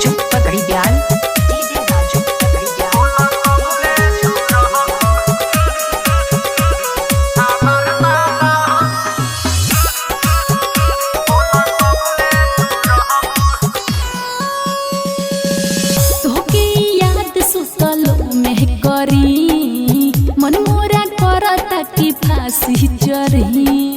राजू पकड़ी ब्याल, डीजे राजू पकड़ी ब्याल। तोके याद सुतलो में करी मन मोरा करता कि फांसी चढ़ी।